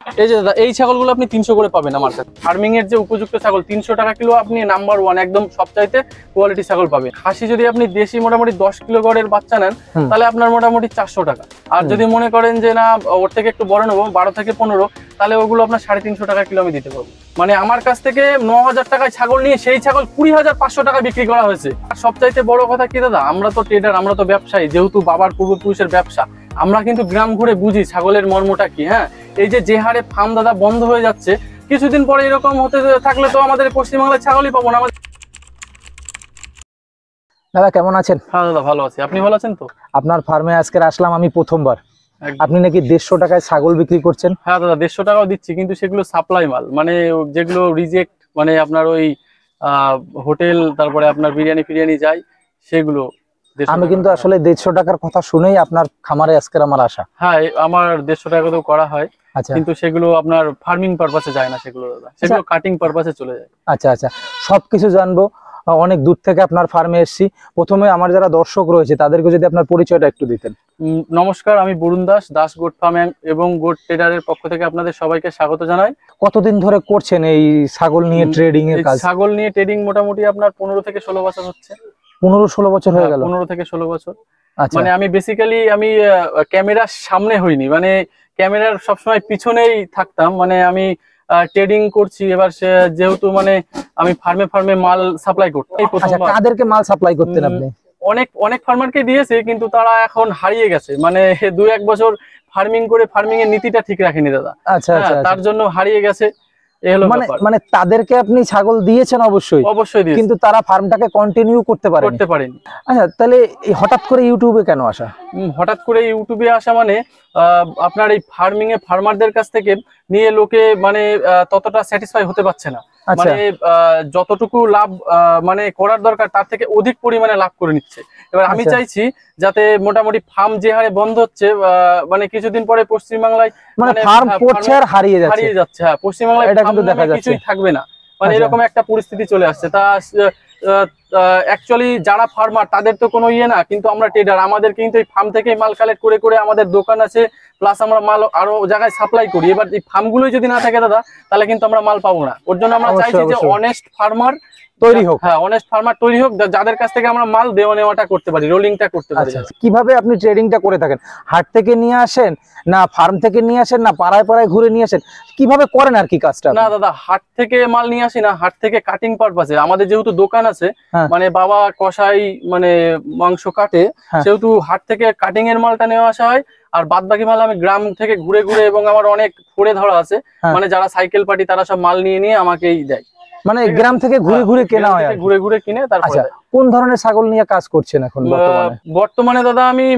এই যে দাদা এই ছাগলগুলো আপনি 300 করে পাবেন আমার কাছে। ফার্মিং এর যে উপযুক্ত ছাগল 300 টাকা কিলো, আপনি নাম্বার 1 একদম সবচাইতে কোয়ালিটি ছাগল পাবেন। খাসি যদি আপনি দেশি মোটামুটি 10 কিলো গড়ের বাচ্চা নেন তাহলে আপনার মোটামুটি 400 টাকা। আর যদি মনে করেন যে না ওর থেকে একটু বড় নেবো 12 থেকে 15, তাহলে ওগুলো আপনার 350 টাকা কিলো আমি দিতে পারবো। মানে আমার কাছ থেকে 9000 টাকায় ছাগল নিয়ে সেই ছাগল 20,500 টাকা বিক্রি করা হয়েছে। আর সবচাইতে বড় কথা কি দাদা, আমরা তো ট্রেডার, আমরা তো ব্যবসায়ী, যেহেতু বাবার পূর্বপুরুষের ব্যবসা, আমরা কিন্তু গ্রাম ঘুরে বুঝি ছাগলের মর্মটা কি। হ্যাঁ, এই যে হারে ফার্ম দাদা বন্ধ হয়ে যাচ্ছে, কিছুদিন পরে এরকম হতে থাকলে তো আমাদের পশ্চিমবাংলায় ছাগলই পাবো না। দাদা কেমন আছেন? হ্যাঁ দাদা ভালো আছি, আপনি ভালো আছেন তো? আপনার ফার্মে আজকে আসলাম আমি প্রথমবার। আপনি নাকি 150 টাকায় ছাগল বিক্রি করছেন? হ্যাঁ দাদা 150 টাকাও দিচ্ছি, কিন্তু সেগুলো সাপ্লাই মাল, মানে যেগুলো রিজেক্ট, মানে আপনার ওই হোটেল, তারপরে আপনার বিরিয়ানি ফিরিয়ানি যায় সেগুলো। আমি কিন্তু আসলে 150 টাকার কথা শুনেই আপনার খামারে আজকে আমার আসা। হ্যাঁ আমার 150 টাকা তো করা হয়, আচ্ছা, কিন্তু সেগুলো আপনার ফার্মিং পারপাসে যায় না সেগুলো দাদা, সেগুলো কাটিং পারপাসে চলে যায়। আচ্ছা আচ্ছা, সবকিছু জানবো। অনেক দূর থেকে আপনার ফার্মে এসেছি। প্রথমে আমার যারা দর্শক রয়েছে তাদেরকে যদি আপনার পরিচয়টা একটু দিতেন। নমস্কার, আমি বরুণ দাস, দাস গোট ফার্ম এবং গোট ট্রেডারের পক্ষ থেকে আপনাদের সবাইকে স্বাগত জানাই। কতদিন ধরে করছেন এই ছাগল নিয়ে ট্রেডিং এর কাজ? ছাগল নিয়ে ট্রেডিং মোটামুটি আপনার 15 থেকে 16 বছর হচ্ছে। 15-16 বছর হয়ে গেল? 15 থেকে 16 বছর। আচ্ছা, মানে আমি বেসিক্যালি আমি ক্যামেরার সামনে হইনি, মানে ক্যামেরার সবসময় পিছনেই থাকতাম। মানে আমি ট্রেডিং করছি এবার, যেহেতু মানে আমি ফার্মে মাল সাপ্লাই করতাম। আচ্ছা, কাদেরকে মাল সাপ্লাই করতেন আপনি? অনেক ফার্মারকে দিয়েছে, কিন্তু তারা এখন হারিয়ে গেছে। মানে 2-1 বছর ফার্মিং করে ফার্মিং এর নীতিটা ঠিক রাখেনি দাদা। আচ্ছা আচ্ছা, তার জন্য হারিয়ে গেছে। মানে তাদেরকে আপনি ছাগল দিয়েছেন অবশ্যই, কিন্তু তারা ফার্মটাকে কন্টিনিউ করতে পারেনি। আচ্ছা, তাহলে হঠাৎ করে ইউটিউবে কেন আসা? হঠাৎ করে ইউটিউবে আসা মানে আপনার এই ফার্মিং এ ফার্মারদের কাছ থেকে নিয়ে লোকে মানে ততটা স্যাটিসফাই হতে পারছে না। মানে যতটুকু লাভ মানে করার দরকার তার থেকে অধিক পরিমাণে লাভ করে নিচ্ছে। এবার আমি চাইছি যাতে মোটামুটি ফার্ম যে হারে বন্ধ হচ্ছে, মানে কিছুদিন পরে পশ্চিমবাংলায় মানে ফার্ম করছে আর হারিয়ে যাচ্ছে। হ্যাঁ, পশ্চিমবাংলায় এটা কিন্তু দেখা যাচ্ছে কিছুই থাকবে না, মানে এরকম একটা পরিস্থিতি চলে আসছে। তা অ্যাকচুয়ালি যারা ফার্মার তাদের তো কোনো ইয়ে না, কিন্তু আমরা ট্রেডার, আমাদের কিন্তু এই ফার্ম থেকে মাল কালেক্ট করে করে আমাদের দোকান আছে, প্লাস আমরা মাল আরো জায়গায় সাপ্লাই করি। এবার এই ফার্মগুলোই যদি না থাকে দাদা, তাহলে কিন্তু আমরা মাল পাবো না। ওর জন্য আমরা চাইছি যে অনেস্ট ফার্মার তৈরি হোক। হ্যাঁ, অনেস্ট ফার্মার তৈরি হোক, যাদের কাছ থেকে আমরা মাল দেওয়া নেওয়াটা করতে পারি, রোলিংটা করতে পারি। কিভাবে আপনি ট্রেডিংটা করে থাকেন? হাট থেকে নিয়ে আসেন, না ফার্ম থেকে নিয়ে আসেন, না পাড়ায় পাড়ায় ঘুরে নিয়ে আসেন? কিভাবে করেন আর কি কাজটা? না দাদা, হাট থেকে মাল নিয়ে আসি না, হাট থেকে কাটিং পারপাসে। আমাদের যেহেতু দোকান আছে, মানে বাবা কষাই মানে মাংস কাটে, সেহেতু হাট থেকে কাটিং এর মালটা নেওয়া আসা হয়। আর বাদ বাকি মাল আমি গ্রাম থেকে ঘুরে ঘুরে, এবং আমার অনেক ফোরে ধরা আছে, মানে যারা সাইকেল পার্টি তারা সব মাল নিয়ে নিয়ে আমাকেই দেয়। মানে গ্রাম থেকে ঘুরে ঘুরে কেনা হয়, ঘুরে ঘুরে কিনে তারপরে। কোন ধরনের ছাগল নিয়ে কাজ করছেন এখন বর্তমানে দাদা? আমি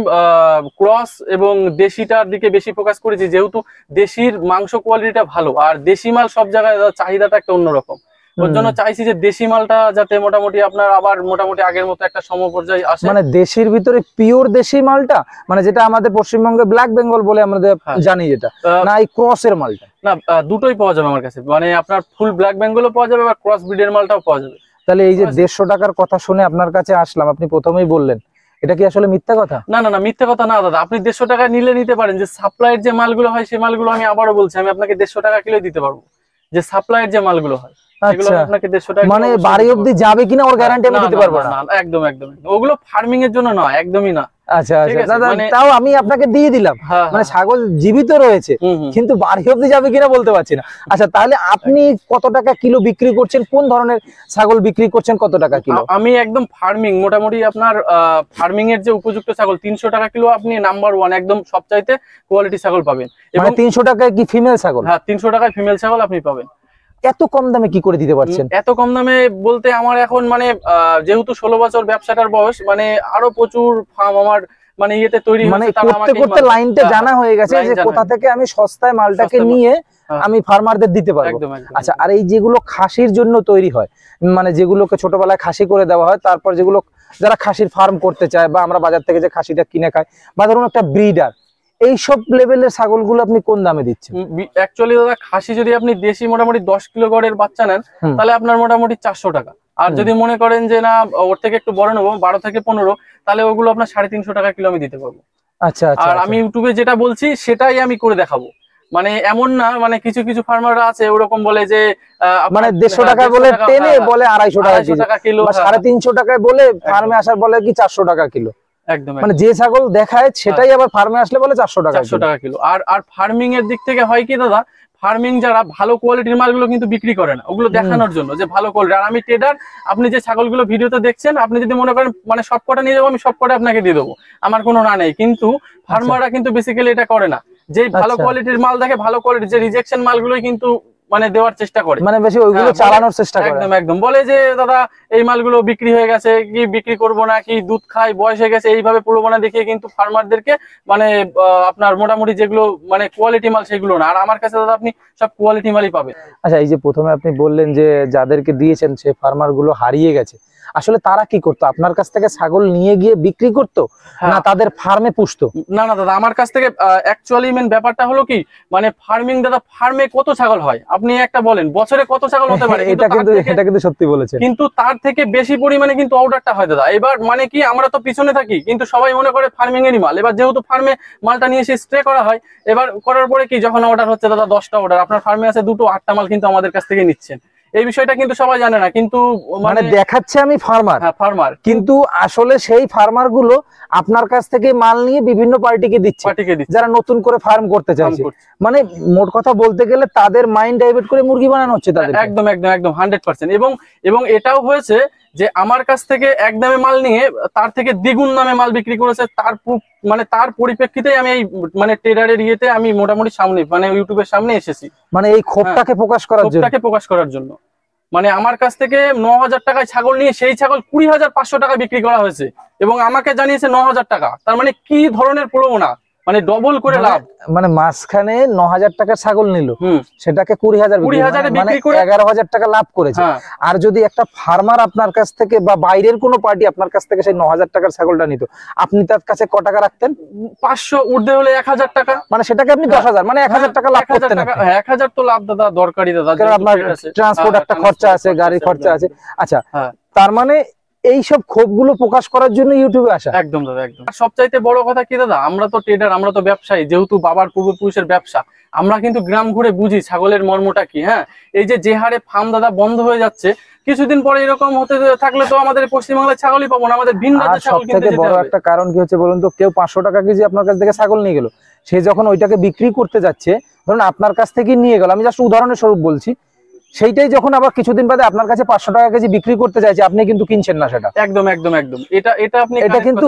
ক্রস এবং দেশিটার দিকে বেশি ফোকাস করেছি, যেহেতু দেশির মাংস কোয়ালিটিটা ভালো, আর দেশি মাল সব জায়গায় চাহিদাটা একটা অন্যরকম। ওর জন্য চাইছি যে দেশি মালটা যাতে মোটামুটি আপনার আবার মোটামুটি আগের মতো একটা সমপর্যায়ে আসে। মানে দেশির ভিতরে পিওর দেশি মালটা, মানে যেটা আমাদের পশ্চিমবঙ্গে ব্ল্যাক বেঙ্গল বলে আমরা জানি, যেটা না এই ক্রসের মালটা? না, দুটোই পাওয়া যাবে আমার কাছে, মানে আপনার ফুল ব্ল্যাক বেঙ্গলও পাওয়া যাবে, আর ক্রস ব্রিডের মালটাও পাওয়া যাবে। তাহলে এই যে 150 টাকার কথা শুনে আপনার কাছে আসলাম, আপনি প্রথমেই বললেন, এটা কি আসলে মিথ্যা কথা? না না না, মিথ্যা কথা না দাদা। আপনি 150 টাকা নিতে পারেন। যে সাপ্লাইয়ের যে মালগুলো হয় সেই মালগুলো আমি আবারও বলছি, আমি আপনাকে 150 টাকা কিলো দিতে পারবো। যে সাপ্লাইয়ের যে মালগুলো হয় সেগুলো আপনাকে 150 টাকা, মানে বাড়ি অবধি যাবে কিনা ওর গ্যারান্টি আমি দিতে পারবো না। একদম একদম, ওগুলো ফার্মিং এর জন্য নয়, একদমই না। আচ্ছা আচ্ছা দাদা, তাও আমি আপনাকে দিয়ে দিলাম, মানে ছাগল জীবিত রয়েছে, কিন্তু বাড়ি অবধি যাবে কিনা বলতে পারছি না। আচ্ছা, তাহলে আপনি কত টাকা কিলো বিক্রি করছেন? কোন ধরনের ছাগল বিক্রি করছেন, কত টাকা কিলো? আমি একদম ফার্মিং, মোটামুটি আপনার ফার্মিং এর যে উপযুক্ত ছাগল 300 টাকা কিলো, আপনি নাম্বার 1 একদম সবচাইতে কোয়ালিটি ছাগল পাবেন। এবং 300 টাকায় কি ফিমেল ছাগল? হ্যাঁ, 300 টাকায় ফিমেল ছাগল আপনি পাবেন। এত কম দামে কি করে দিতে পারছেন? এত কম দামে বলতে, আমার এখন মানে যেহেতু 16 বছর ব্যবসাটার বয়স, মানে আরো প্রচুর ফার্ম আমার মানে ইয়েতে তৈরি হচ্ছে, মানে করতে করতে লাইনটা জানা হয়ে গেছে যে কোথা থেকে আমি সস্তায় মালটাকে নিয়ে আমি ফার্মারদের দিতে পারবো। আচ্ছা, আর এই যেগুলো খাসির জন্য তৈরি হয়, মানে যেগুলোকে ছোটবেলায় খাসি করে দেওয়া হয়, তারপর যেগুলো যারা খাসির ফার্ম করতে চায়, বা আমরা বাজার থেকে যে খাসিটা কিনে খাই, বা ধরুন একটা ব্রিডার, এইসব লেভেলের ছাগলগুলো আপনি কোন দামে দিচ্ছেন? অ্যাকচুয়ালি দাদা, খাসি যদি আপনি দেশি মোটামুটি 10 কিলো গড়ের বাচ্চা নেন, তাহলে আপনার মোটামুটি 400 টাকা। আর যদি মনে করেন যে না ওর থেকে একটু বড় নেবো 12 থেকে 15, তাহলে ওগুলো আপনার 350 টাকা কিলো আমি দিতে পারবো। আচ্ছা আচ্ছা, আর আমি ইউটিউবে যেটা বলছি সেটাই আমি করে দেখাবো। মানে এমন না, মানে কিছু কিছু ফার্মাররা আছে ওরকম বলে যে মানে 150 টাকা বলে টেনে বলে 250 টাকা কিলো, 350 টাকায় বলে ফার্মে আসার বলে কি 400 টাকা কিলো। একদম, মানে যে ছাগল দেখায় সেটাই আবার ফার্মে আসলে বলে 400 টাকা কিলো। আর ফার্মিং এর দিক থেকে হয় কি দাদা, ফার্মিং যারা ভালো কোয়ালিটির মালগুলো কিন্তু বিক্রি করে না, ওগুলো দেখানোর জন্য যে ভালো কোয়ালিটি। আর আমি ট্রেডার, আপনি যে ছাগলগুলো ভিডিওতে দেখছেন, আপনি যদি মনে করেন মানে সবকটা নিয়ে যাবো, আমি সবকটা আপনাকে দিয়ে দেবো, আমার কোনো না নেই। কিন্তু ফার্মাররা কিন্তু বেসিক্যালি এটা করে না, যে ভালো কোয়ালিটির মাল দেখে, ভালো কোয়ালিটির যে রিজেকশন মালগুলোই কিন্তু মানে দেওয়ার চেষ্টা করে, মানে বেশি ওইগুলো চালানোর চেষ্টা করে। একদম একদম, বলে যে দাদা এই মালগুলো বিক্রি হয়ে গেছে, কি বিক্রি করবো না, কি দুধ খায়, বয়স হয়ে গেছে, এইভাবে প্রলোভনা দেখিয়ে কিন্তু ফার্মারদেরকে মানে আপনার মোটামুটি যেগুলো মানে কোয়ালিটি মাল সেগুলো না। আর আমার কাছে দাদা আপনি সব কোয়ালিটি মালই পাবেন। আচ্ছা, এই যে প্রথমে আপনি বললেন যে যাদেরকে দিয়েছেন সে ফার্মার গুলো হারিয়ে গেছে, আসলে তারা কি করতো? আপনার কাছ থেকে ছাগল নিয়ে গিয়ে বিক্রি করতো না তাদের ফার্মে পুষতো? না না দাদা, আমার কাছ থেকে অ্যাকচুয়ালি মেন ব্যাপারটা হলো কি, মানে ফার্মিং দাদা, ফার্মে কত ছাগল হয় আপনি একটা বলেন, বছরে কত ছাগল হতে পারে? এটা কিন্তু সত্যি বলেছেন। কিন্তু তার থেকে বেশি পরিমাণে কিন্তু অর্ডারটা হয় দাদা। এবার মানে কি, আমরা তো পিছনে থাকি, কিন্তু সবাই মনে করে ফার্মিং এরই মাল। এবার যেহেতু ফার্মে মালটা নিয়ে এসে স্প্রে করা হয়, এবার করার পরে কি, যখন অর্ডার হচ্ছে দাদা 10টা অর্ডার, আপনার ফার্মে আছে 2টো, 8টা মাল কিন্তু আমাদের কাছ থেকে নিচ্ছেন। এই বিষয়টা কিন্তু সবাই জানে না, কিন্তু মানে দেখাচ্ছে আমি ফার্মার, ফার্মার, কিন্তু আসলে সেই ফার্মার গুলো আপনার কাছ থেকে মাল নিয়ে বিভিন্ন পার্টিকে দিচ্ছে, যারা নতুন করে ফার্ম করতে চাইছে। মানে মোট কথা বলতে গেলে তাদের মাইন্ড ডাইভার্ট করে মুরগি বানানো হচ্ছে তাদের। একদম একদম একদম 100%। এবং এটাও হয়েছে যে আমার কাছ থেকে এক দামে মাল নিয়ে তার থেকে দ্বিগুণ দামে মাল বিক্রি করেছে। তার পরিপ্রেক্ষিতে আমি এই মানে ট্রেডারের ইয়েতে আমি মোটামুটি সামনে, মানে ইউটিউবের সামনে এসেছি, মানে এই ক্ষোভটাকে প্রকাশ করার জন্য। মানে আমার কাছ থেকে 9,000 টাকায় ছাগল নিয়ে সেই ছাগল 20,500 টাকা বিক্রি করা হয়েছে, এবং আমাকে জানিয়েছে 9,000 টাকা। তার মানে কি ধরনের প্রলোভনা, মানে ডবল করে লাভ। মানে মাঝখানে 9,000 টাকার ছাগল নিল, সেটাকে 20,000 বিক্রি করে 11,000 টাকা লাভ করেছে। আর যদি একটা ফার্মার আপনার কাছ থেকে বা বাইরের কোনো পার্টি আপনার কাছ থেকে সেই 9,000 টাকার ছাগলটা নিত, আপনি তার কাছে ক টাকা রাখতেন? 500 ঊর্ধ্বে হলে 1,000 টাকা, মানে সেটাকে আপনি 10,000, মানে 1,000 টাকা লাভ করতেন। 1,000 তো লাভ দাদা দরকারি দাদা, কারণ আপনার ট্রান্সপোর্ট একটা খরচা আছে, গাড়ির খরচা আছে। আচ্ছা, তার মানে এইসব ক্ষোভগুলো প্রকাশ করার জন্য ইউটিউবে আসা। একদম দাদা, একদম। সবচাইতে বড় কথা কি দাদা, আমরা তো ট্রেডার, আমরা তো ব্যবসায়ী, যেহেতু বাবার পূর্বপুরুষের ব্যবসা, আমরা কিন্তু গ্রাম ঘুরে বুঝি ছাগলের মর্মটা কি। হ্যাঁ, এই যে হারে ফার্ম দাদা বন্ধ হয়ে যাচ্ছে, কিছুদিন পরে এরকম হতে থাকলে তো আমাদের পশ্চিমবাংলায় ছাগলই পাবো না, আমাদের ভিন্ন রাজ্যে ছাগল কিনতে যেতে হবে। বড় একটা কারণ কি হচ্ছে বলুন তো, কেউ 500 টাকা কেজি আপনার কাছ থেকে ছাগল নিয়ে গেল, সে যখন ওইটাকে বিক্রি করতে যাচ্ছে, ধরুন আপনার কাছ থেকে নিয়ে গেল, আমি জাস্ট উদাহরণের স্বরূপ বলছি, সেইটাই যখন আবার কিছুদিন বাদে আপনার কাছে 500 টাকা কেজি বিক্রি করতে চাইছে, আপনি কিন্তু কিনছেন না সেটা। একদম একদম একদম, এটা কিন্তু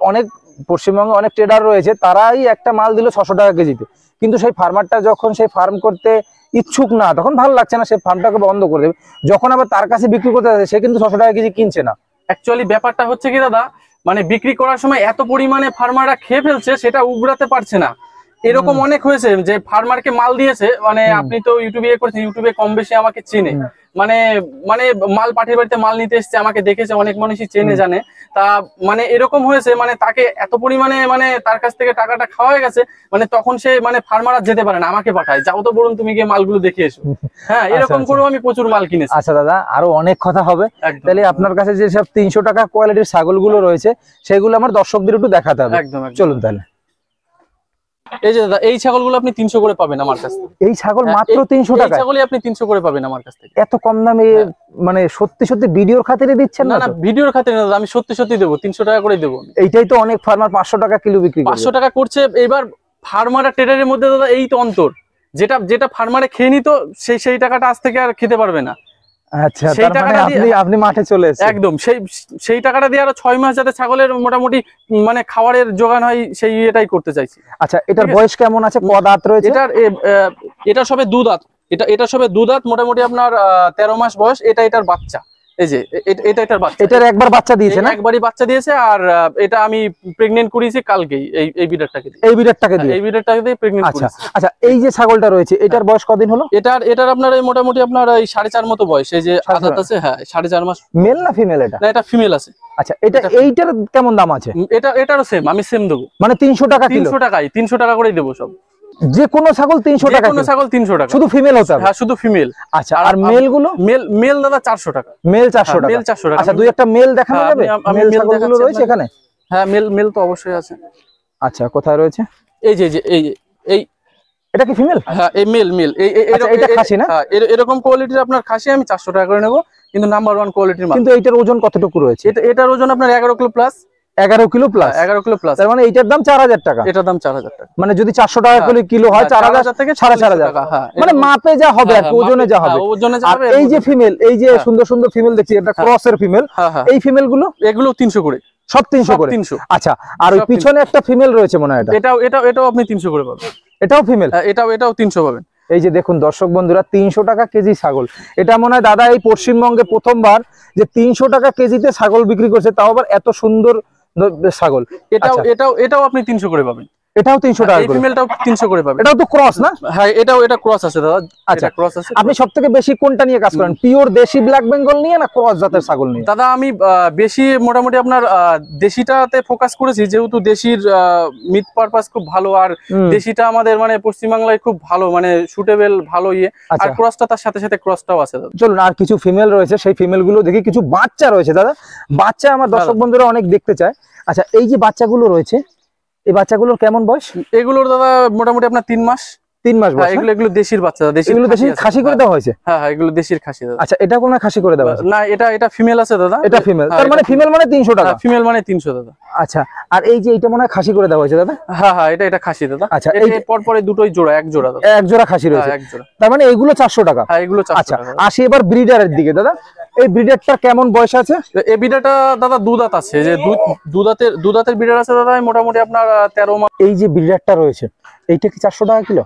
অনেক পশ্চিমবঙ্গে অনেক ট্রেডার রয়েছে, তারাই একটা মাল দিল 600 টাকা কেজিতে, কিন্তু সেই ফার্মারটা যখন সেই ফার্ম করতে ইচ্ছুক না, তখন ভালো লাগছে না, সে ফার্মটাকে বন্ধ করে দেবে। যখন আবার তার কাছে বিক্রি করতে যাচ্ছে, সে কিন্তু 600 টাকা কেজি কিনছে না। অ্যাকচুয়ালি ব্যাপারটা হচ্ছে কি দাদা, মানে বিক্রি করার সময় এত পরিমাণে ফার্মাররা খেয়ে ফেলছে, সেটা উগরাতে পারছে না। এরকম অনেক হয়েছে যে ফার্মারকে মাল দিয়েছে, মানে আপনি তো ইউটিউবে করছেন, ইউটিউবে কম বেশি আমাকে চিনে, মানে মাল পাঠিয়ে বাড়িতে মাল নিতে এসছে, আমাকে দেখেছে, অনেক মানুষই চেনে জানে। তা মানে এরকম হয়েছে, মানে তাকে এত পরিমাণে মানে তার কাছ থেকে টাকাটা খাওয়া হয়ে গেছে, মানে তখন সে মানে ফার্মার আর যেতে পারে না, আমাকে পাঠায়, যাও তো বলুন তুমি গিয়ে মালগুলো দেখে এসো। হ্যাঁ, এরকম করেও আমি প্রচুর মাল কিনেছি। আচ্ছা দাদা, আরো অনেক কথা হবে, তাহলে আপনার কাছে যে সব 300 টাকা কোয়ালিটির ছাগলগুলো রয়েছে, সেগুলো আমার দর্শকদের একটু দেখাতে হবে। একদম, চলুন তাহলে। এই যে দাদা, এই ছাগলগুলো আপনি 300 করে পাবেন আমার কাছ থেকে। এই ছাগল মাত্র 300 টাকা? এই ছাগলই আপনি 300 করে পাবেন আমার কাছ থেকে। এত কম দামে? মানে সত্যি সত্যি ভিডিওর খাতিরে দিচ্ছেন? না না, ভিডিওর খাতিরে না দাদা, আমি সত্যি সত্যি দেবো, 300 টাকা করে দেবো। এইটাই তো অনেক ফার্মার 500 টাকা কিলো বিক্রি করে, 500 টাকা করছে। এবার ফার্মার আর ট্রেডারের মধ্যে দাদা এই তো অন্তর, যেটা ফার্মারে খেয়ে নিত, সেই টাকাটা আজ থেকে আর খেতে পারবে না। আচ্ছা, তার মানে আপনি মাঠে চলে এসেছেন। একদম, সেই টাকাটা দিয়ে আরো 6 মাস যাতে ছাগলের মোটামুটি মানে খাবারের জোগান হয়, সেই এটাই করতে চাইছি। আচ্ছা, এটার বয়স কেমন আছে? ক দাঁত রয়েছে? এটা সবে 2 দাঁত। এটা সবে 2 দাঁত, মোটামুটি আপনার 13 মাস বয়স। এটার বাচ্চা, এই যে এটার বাচ্চা। এটার একবার বাচ্চা দিয়েছে না? একবারই বাচ্চা দিয়েছে। আর এটা আমি প্রেগন্যান্ট করিয়েছি কালকেই, এই বিড়ারটাকে দিয়ে। এই বিড়ারটাকে দিয়ে প্রেগন্যান্ট করিয়েছি। আচ্ছা, এই যে ছাগলটা রয়েছে, এটার বয়স কদিন হলো? এটার আপনার মোটামুটি আপনার 4.5 মতো বয়স। এই যে আদাত আছে, হ্যাঁ 4.5 মাস। মেল না ফিমেল এটা? না, এটা ফিমেল আছে। আচ্ছা, এইটার কেমন দাম আছে? এটারও সেম, আমি সেম দেবো। মানে 300 টাকা কিলো? 300 টাকা করেই দেবো সব। যে কোনো ছাগল 300 টাকা? কোনো ছাগল 300 টাকা, শুধু ফিমেল হতে হবে? হ্যাঁ, শুধু ফিমেল। আচ্ছা, আর মেল গুলো? মেল দাদা 400 টাকা। মেল 400 টাকা? মেল 400 টাকা। আচ্ছা, দুই একটা মেল দেখানো যাবে? মেল ছাগলগুলো রয়েছে এখানে? হ্যাঁ, মেল তো অবশ্যই আছে। আচ্ছা, কোথায় রয়েছে? এই যে এটা কি ফিমেল? হ্যাঁ এই মেল এটা খাসি না? এরকম কোয়ালিটির আপনার খাসি আমি 400 টাকা করে নেব, কিন্তু নাম্বার 1 কোয়ালিটির মাল। কিন্তু এটার ওজন কতটুকু রয়েছে? এটার ওজন আপনার 11 kilo plus. 11 kilo plus? 11 kilo plus. তার মানে এটার দাম 4000 টাকা। এটার দাম 4000 টাকা। মানে যদি 400 টাকা করে কিলো হয় 4000 থেকে 4500 টাকা। মানে মাপে যা হবে আর ওজনে যা হবে। আর এই যে ফিমেল, এই যে সুন্দর সুন্দর ফিমেল দেখছি, এটা ক্রসের ফিমেল, এই ফিমেল গুলো এগুলো 300 করে, সব 300 করে। আচ্ছা, আর ওই পিছনে একটা ফিমেল রয়েছে মনে হয়, এটাও আপনি 300 করে পাবেন। এটাও ফিমেল? এটাও 300 পাবেন। এই যে দেখুন দর্শক বন্ধুরা, 300 টাকা কেজি ছাগল। এটা মনে হয় দাদা এই পশ্চিমবঙ্গে প্রথমবার যে 300 টাকা কেজিতে ছাগল বিক্রি করছে, তাও আবার এত সুন্দর ছাগল। এটাও আপনি 300 করে পাবেন। এটাও 300 টাকা এই ফিমেলটাও 300 করে পাবেন। এটাও তো ক্রস না? হ্যাঁ এটা ক্রস আছে দাদা। আচ্ছা, ক্রস আছে। আপনি সবথেকে বেশি কোনটা নিয়ে কাজ করেন? পিওর দেশি ব্ল্যাক বেঙ্গল নিয়ে না ক্রস জাতের ছাগল নিয়ে? দাদা আমি বেশি মোটামুটি আপনার দেশিটাতে ফোকাস করেছি, যেহেতু দেশির মিট পারপাস খুব ভালো, আর দেশিটা আমাদের মানে পশ্চিমবাংলায় খুব ভালো, মানে সুটেবল ভালো ইয়ে। আর ক্রসটা তার সাথে সাথে ক্রসটাও আছে দাদা। চলুন, আর কিছু ফিমেল রয়েছে, সেই ফিমেল গুলো দেখি। কিছু বাচ্চা রয়েছে দাদা, বাচ্চা আমার দর্শক বন্ধুরা অনেক দেখতে চায়। আচ্ছা, এই যে বাচ্চাগুলো রয়েছে, এই বাচ্চাগুলোর কেমন বয়স? এগুলোর দাদা মোটামুটি আপনার 3 মাস। 3 মাস বয়স? এগুলো দেশির বাচ্চা, এগুলো দেশি খাসি করে দেওয়া হয়েছে? হ্যাঁ এগুলো দেশির খাসি দাদা। আচ্ছা, এটা কোন খাসি করে দেওয়া? না, এটা ফিমেল আছে দাদা। এটা ফিমেল, তার মানে ফিমেল মানে 300 টাকা? ফিমেল মানে 300 দাদা। আচ্ছা, আর এই যে এটা মনে হয় খাসি করে দেওয়া হয়েছে দাদা? হ্যাঁ এটা খাসি দাদা। আচ্ছা, এই পরে দুটোই জোড়া, এক জোড়া দাদা। এক জোড়া খাসি রয়েছে, এক জোড়া। তার মানে এগুলো 400 টাকা? হ্যাঁ এগুলো 400 আচ্ছা, টাকা। আসি এবার ব্রিডারের দিকে দাদা। এই ব্রিডারটা কেমন বয়স আছে? এই ব্রিডারটা দাদা দুধাত আছে, যে দুধাতের ব্রিডার আছে দাদা, মোটামুটি আপনার 13 মাস। এই যে ব্রিডারটা রয়েছে, এইটা কি 400 টাকা কিলো?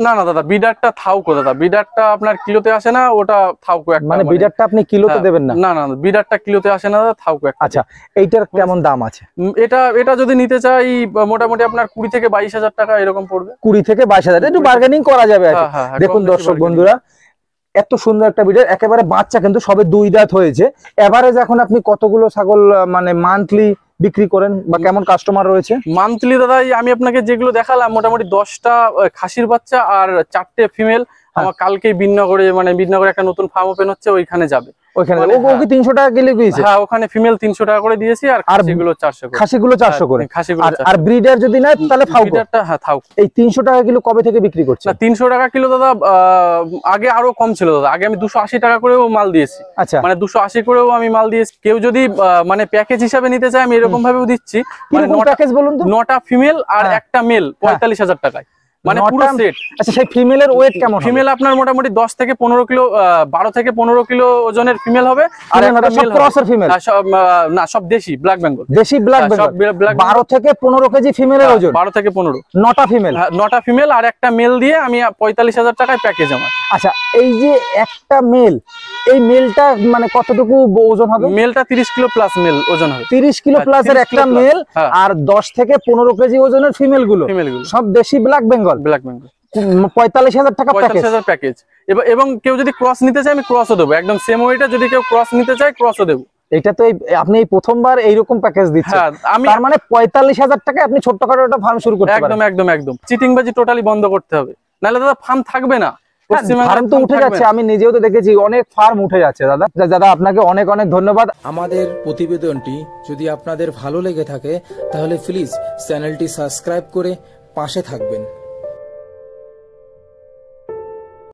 না দাদা, বিডারটা থাউকো দাদা, বিডারটা আপনার কিলোতে আসে না, ওটা থাউকো একটা। মানে বিডারটা আপনি কিলোতে দেবেন না? না বিডারটা কিলোতে আসে না দাদা, থাউকো একটা। আচ্ছা, এইটার কেমন দাম আছে? এটা যদি নিতে চাই মোটামুটি আপনার 20 থেকে 22 হাজার টাকা এরকম পড়বে। 20 থেকে 22 হাজার, একটু বার্গেনিং করা যাবে। দেখুন দর্শক বন্ধুরা, এত সুন্দর একটা বিডার, একেবারে বাচ্চা, কিন্তু সবে 2 দাঁত হয়েছে। এভারেজ এখন আপনি কতগুলো ছাগল মানে মান্থলি বিক্রি করেন, বা কেমন কাস্টমার রয়েছে? মান্থলি দাদা আমি আপনাকে যেগুলো দেখালাম, মোটামুটি 10টা খাসির বাচ্চা আর 4টে ফিমেল। আমার কালকেই বিন্নগরে একটা নতুন ফার্ম ওপেন হচ্ছে, ওইখানে যাবে। ওখানে ওকে 300 টাকা কিলো দিয়েছে? হ্যাঁ, ওখানে ফিমেল 300 টাকা করে দিয়েছি, আর খাসিগুলো 400 করে। খাসিগুলো 400 করে। আর ব্রিডার যদি নেয় তাহলে ব্রিডারটা হ্যাঁ থাউকো। এই 300 টাকা কিলো কবে থেকে বিক্রি করছে? না, 300 টাকা কিলো দাদা আগে আরো কম ছিল দাদা। আগে আমি 280 টাকা করেও মাল দিয়েছি। আচ্ছা, মানে 280 করেও আমি মাল দিয়েছি। কেউ যদি মানে প্যাকেজ হিসাবে নিতে চায়, আমি এরকম ভাবেও দিচ্ছি। মানে প্যাকেজ বলুন তো? 9টা ফিমেল আর একটা মেল 45,000 টাকায়, মানে পুরো সেট। আচ্ছা, সেই ফিমেলের ওয়েট কেমন? ফিমেল আপনার মোটামুটি 10 থেকে 15 কিলো, 12 থেকে 15 কিলো ওজনের ফিমেল হবে। আর একটা মেল ক্রসের ফিমেল? না, সব দেশি ব্ল্যাক বেঙ্গল। দেশি ব্ল্যাক বেঙ্গল। 12 থেকে 15 কেজি ফিমেলের ওজন? 12 থেকে 15। 9টা ফিমেল? 9টা ফিমেল আর একটা মেল দিয়ে আমি 45,000 টাকায় প্যাকেজ আমার। আচ্ছা, এই যে একটা মেল, এই মেলটা মানে কতটুকু ওজন হবে? মেলটা 30 কিলো প্লাস মেল ওজন হবে। 30 কিলো প্লাসের একটা মেল, আর 10 থেকে 15 কেজি ওজনের ফিমেল গুলো সব দেশি ব্ল্যাক বেঙ্গল। 45,000 টাকা 45,000 প্যাকেজ। এবং কেউ যদি ক্রস নিতে চায়, আমি ক্রসও দেবো, একদম সেম ওয়েটা। যদি কেউ ক্রস নিতে চায়, ক্রসও দেবো। এটা তো আপনি এই প্রথমবার এইরকম প্যাকেজ দিচ্ছেন। তার মানে 45,000 টাকায় আপনি ছোটখাটো একটা ফার্ম শুরু করতে পারেন। একদম চিটিংবাজি টোটালি বন্ধ করতে হবে, নাহলে দাদা ফার্ম থাকবে না। ফার্ম তো উঠে যাচ্ছে, আমি নিজেও তো দেখেছি অনেক ফার্ম উঠে যাচ্ছে দাদা। দাদা আপনাকে অনেক অনেক ধন্যবাদ। আমাদের প্রতিবেদনটি যদি আপনাদের ভালো লেগে থাকে, তাহলে প্লিজ চ্যানেলটি সাবস্ক্রাইব করে পাশে থাকবেন।